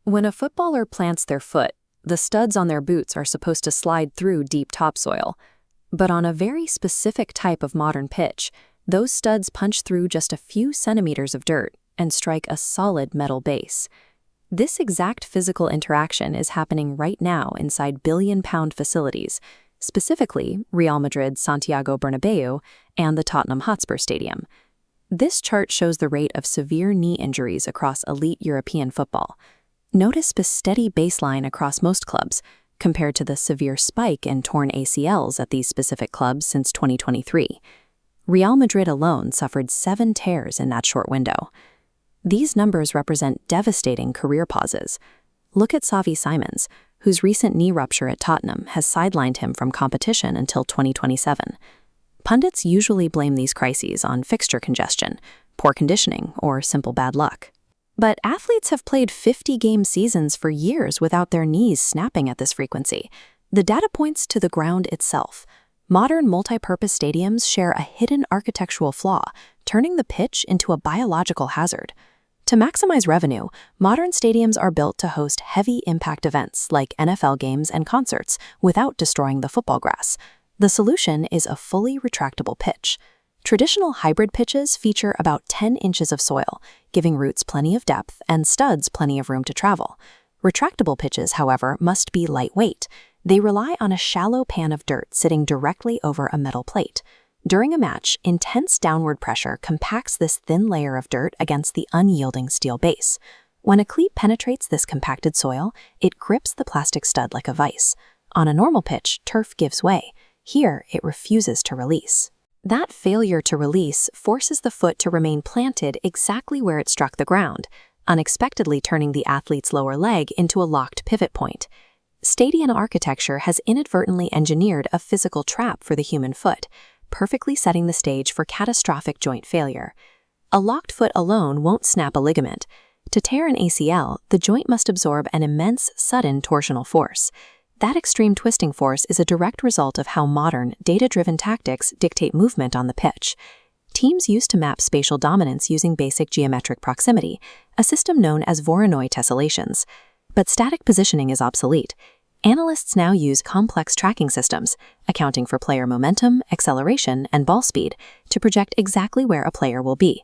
When a footballer plants their foot, the studs on their boots are supposed to slide through deep topsoil. But on a very specific type of modern pitch, those studs punch through just a few centimeters of dirt and strike a solid metal base. This exact physical interaction is happening right now inside billion-pound facilities, specifically Real Madrid's Santiago Bernabéu and the Tottenham Hotspur Stadium. This chart shows the rate of severe knee injuries across elite European football. Notice the steady baseline across most clubs, compared to the severe spike in torn ACLs at these specific clubs since 2023. Real Madrid alone suffered 7 tears in that short window. These numbers represent devastating career pauses. Look at Xavi Simons, whose recent knee rupture at Tottenham has sidelined him from competition until 2027. Pundits usually blame these crises on fixture congestion, poor conditioning, or simple bad luck. But athletes have played 50-game seasons for years without their knees snapping at this frequency. The data points to the ground itself. Modern multi-purpose stadiums share a hidden architectural flaw, turning the pitch into a biological hazard. To maximize revenue, modern stadiums are built to host heavy-impact events like NFL games and concerts without destroying the football grass. The solution is a fully retractable pitch. Traditional hybrid pitches feature about 10 inches of soil, giving roots plenty of depth and studs plenty of room to travel. Retractable pitches, however, must be lightweight. They rely on a shallow pan of dirt sitting directly over a metal plate. During a match, intense downward pressure compacts this thin layer of dirt against the unyielding steel base. When a cleat penetrates this compacted soil, it grips the plastic stud like a vise. On a normal pitch, turf gives way. Here, it refuses to release. That failure to release forces the foot to remain planted exactly where it struck the ground, unexpectedly turning the athlete's lower leg into a locked pivot point. Stadium architecture has inadvertently engineered a physical trap for the human foot, perfectly setting the stage for catastrophic joint failure. A locked foot alone won't snap a ligament. To tear an ACL, the joint must absorb an immense, sudden torsional force. That extreme twisting force is a direct result of how modern, data-driven tactics dictate movement on the pitch. Teams used to map spatial dominance using basic geometric proximity, a system known as Voronoi tessellations. But static positioning is obsolete. Analysts now use complex tracking systems, accounting for player momentum, acceleration, and ball speed, to project exactly where a player will be.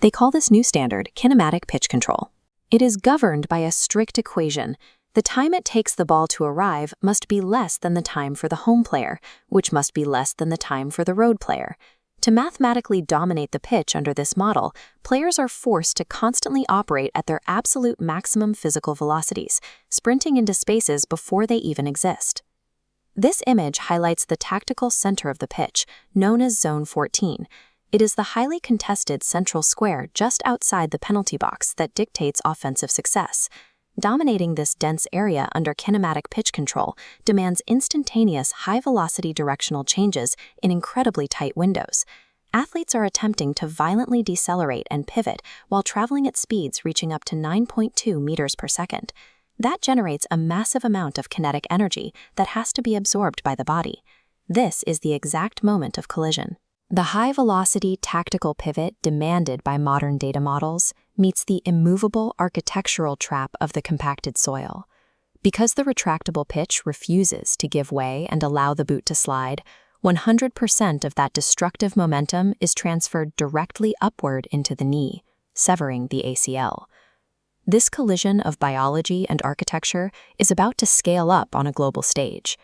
They call this new standard kinematic pitch control. It is governed by a strict equation. The time it takes the ball to arrive must be less than the time for the home player, which must be less than the time for the road player. To mathematically dominate the pitch under this model, players are forced to constantly operate at their absolute maximum physical velocities, sprinting into spaces before they even exist. This image highlights the tactical center of the pitch, known as Zone 14. It is the highly contested central square just outside the penalty box that dictates offensive success. Dominating this dense area under kinematic pitch control demands instantaneous high-velocity directional changes in incredibly tight windows. Athletes are attempting to violently decelerate and pivot while traveling at speeds reaching up to 9.2 meters per second. That generates a massive amount of kinetic energy that has to be absorbed by the body. This is the exact moment of collision. The high-velocity tactical pivot demanded by modern data models meets the immovable architectural trap of the compacted soil. Because the retractable pitch refuses to give way and allow the boot to slide, 100% of that destructive momentum is transferred directly upward into the knee, severing the ACL. This collision of biology and architecture is about to scale up on a global stage.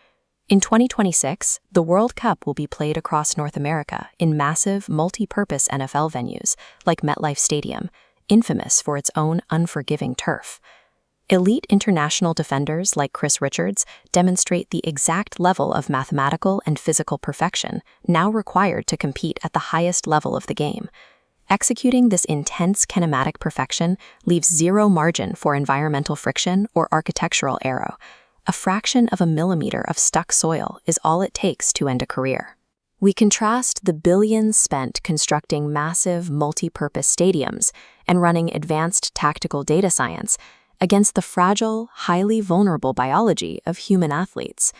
In 2026, the World Cup will be played across North America in massive, multi-purpose NFL venues like MetLife Stadium, infamous for its own unforgiving turf. Elite international defenders like Chris Richards demonstrate the exact level of mathematical and physical perfection now required to compete at the highest level of the game. Executing this intense kinematic perfection leaves zero margin for environmental friction or architectural error. A fraction of a millimeter of stuck soil is all it takes to end a career. We contrast the billions spent constructing massive multi-purpose stadiums and running advanced tactical data science against the fragile, highly vulnerable biology of human athletes.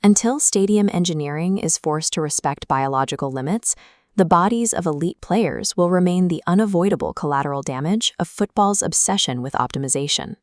Until stadium engineering is forced to respect biological limits, the bodies of elite players will remain the unavoidable collateral damage of football's obsession with optimization.